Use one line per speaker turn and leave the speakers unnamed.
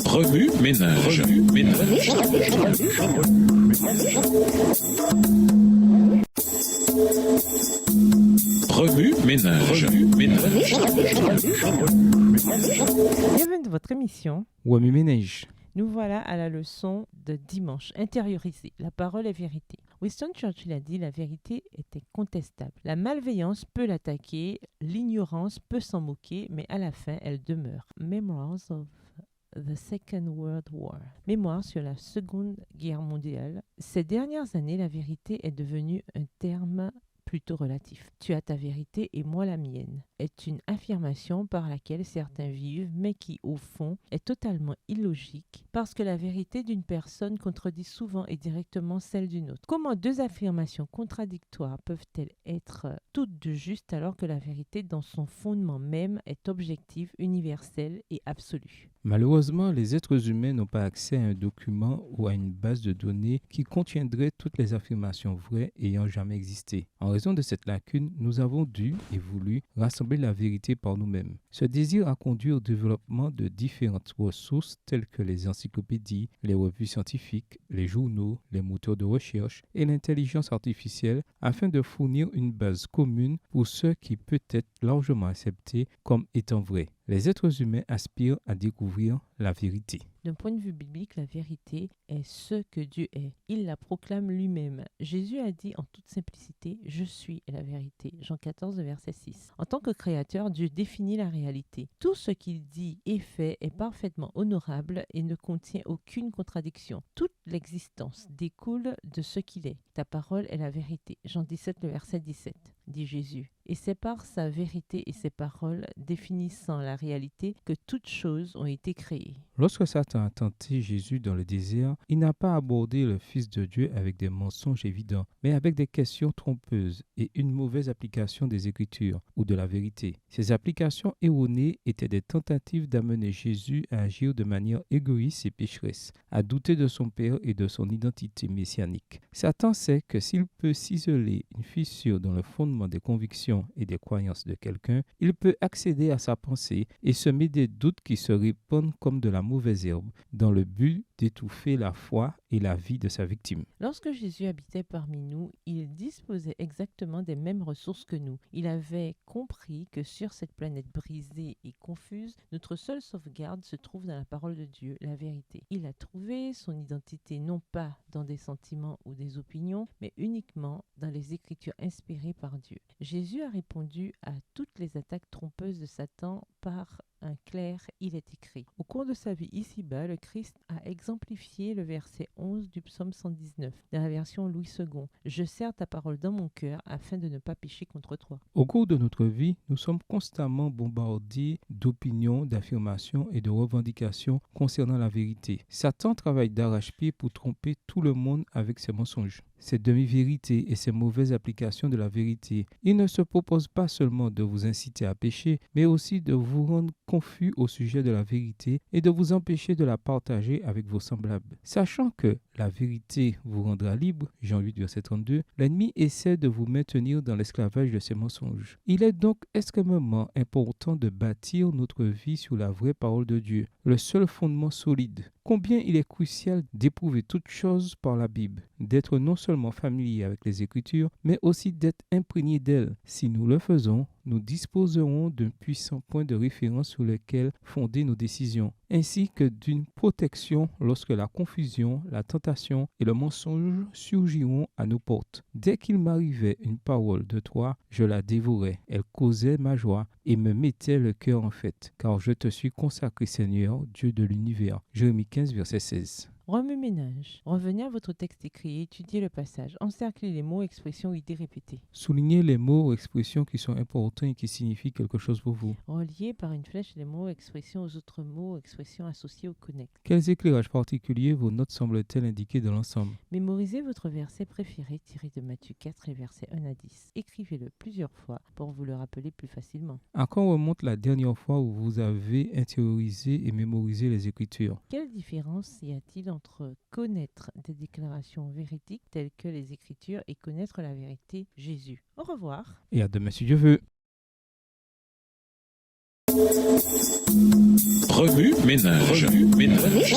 Revue Ménage. Revue Ménage.
Bienvenue dans votre émission.
Revue Ménage.
Nous voilà à la leçon de dimanche. Intérioriser. La parole est vérité. Winston Churchill a dit la vérité était contestable. La malveillance peut l'attaquer, l'ignorance peut s'en moquer, mais à la fin, elle demeure. Memoirs of the Second World War. Mémoire sur la Seconde Guerre mondiale. Ces dernières années, la vérité est devenue un terme plutôt relatif. Tu as ta vérité et moi la mienne est une affirmation par laquelle certains vivent, mais qui, au fond, est totalement illogique parce que la vérité d'une personne contredit souvent et directement celle d'une autre. Comment deux affirmations contradictoires peuvent-elles être toutes deux justes alors que la vérité dans son fondement même est objective, universelle et absolue?
Malheureusement, les êtres humains n'ont pas accès à un document ou à une base de données qui contiendrait toutes les affirmations vraies ayant jamais existé. En raison de cette lacune, nous avons dû et voulu rassembler la vérité par nous-mêmes. Ce désir a conduit au développement de différentes ressources telles que les encyclopédies, les revues scientifiques, les journaux, les moteurs de recherche et l'intelligence artificielle afin de fournir une base commune pour ce qui peut être largement accepté comme étant vrai. Les êtres humains aspirent à découvrir la vérité.
D'un point de vue biblique, la vérité est ce que Dieu est. Il la proclame lui-même. Jésus a dit en toute simplicité « Je suis la vérité ». Jean 14, verset 6. En tant que créateur, Dieu définit la réalité. Tout ce qu'il dit et fait est parfaitement honorable et ne contient aucune contradiction. Toute l'existence découle de ce qu'il est. Ta parole est la vérité. Jean 17, verset 17, dit Jésus. Et c'est par sa vérité et ses paroles définissant la réalité que toutes choses ont été créées.
Lorsque Satan a tenté Jésus dans le désert, il n'a pas abordé le Fils de Dieu avec des mensonges évidents, mais avec des questions trompeuses et une mauvaise application des Écritures ou de la vérité. Ces applications erronées étaient des tentatives d'amener Jésus à agir de manière égoïste et pécheresse, à douter de son Père et de son identité messianique. Satan sait que s'il peut ciseler une fissure dans le fondement des convictions et des croyances de quelqu'un, il peut accéder à sa pensée et semer des doutes qui se répandent comme de la mauvaise herbe dans le but d'étouffer la foi et la vie de sa victime.
Lorsque Jésus habitait parmi nous, il disposait exactement des mêmes ressources que nous. Il avait compris que sur cette planète brisée et confuse, notre seule sauvegarde se trouve dans la parole de Dieu, la vérité. Il a trouvé son identité non pas dans des sentiments ou des opinions, mais uniquement dans les Écritures inspirées par Dieu. Jésus a répondu à toutes les attaques trompeuses de Satan par un clair « il est écrit ». Au cours de sa vie ici-bas, le Christ a exemplifié le verset 11 du psaume 119, dans la version Louis II. « Je serre ta parole dans mon cœur afin de ne pas pécher contre toi. »
Au cours de notre vie, nous sommes constamment bombardés d'opinions, d'affirmations et de revendications concernant la vérité. Satan travaille d'arrache-pied pour tromper tout le monde avec ses mensonges, ses demi-vérités et ses mauvaises applications de la vérité. Il ne se propose pas seulement de vous inciter à pécher, mais aussi de vous rendre confus au sujet de la vérité et de vous empêcher de la partager avec vos semblables. Sachant que la vérité vous rendra libre, Jean 8, verset 32, l'ennemi essaie de vous maintenir dans l'esclavage de ses mensonges. Il est donc extrêmement important de bâtir notre vie sur la vraie parole de Dieu, le seul fondement solide. Combien il est crucial d'éprouver toutes choses par la Bible, d'être non seulement familier avec les Écritures, mais aussi d'être imprégné d'elles. Si nous le faisons, nous disposerons d'un puissant point de référence sur lequel fonder nos décisions, ainsi que d'une protection lorsque la confusion, la tentation et le mensonge surgiront à nos portes. Dès qu'il m'arrivait une parole de toi, je la dévorais. Elle causait ma joie et me mettait le cœur en fête, car je te suis consacré, Seigneur, Dieu de l'univers. Jérémie 15, verset 16.
Remue-ménage. Revenez à votre texte écrit et étudiez le passage. Encerclez les mots, expressions ou idées répétées.
Soulignez les mots ou expressions qui sont importants et qui signifient quelque chose pour vous.
Reliez par une flèche les mots, expressions aux autres mots, expressions associées au connect.
Quels éclairages particuliers vos notes semblent-elles indiquer dans l'ensemble?
Mémorisez votre verset préféré tiré de Matthieu 4, les versets 1 à 10. Écrivez-le plusieurs fois pour vous le rappeler plus facilement.
À quand remonte la dernière fois où vous avez intériorisé et mémorisé les Écritures?
Quelle différence y a-t-il entre connaître des déclarations véridiques telles que les Écritures et connaître la vérité Jésus? Au revoir.
Et à demain si Dieu veut.
Remue ménage. Remue ménage.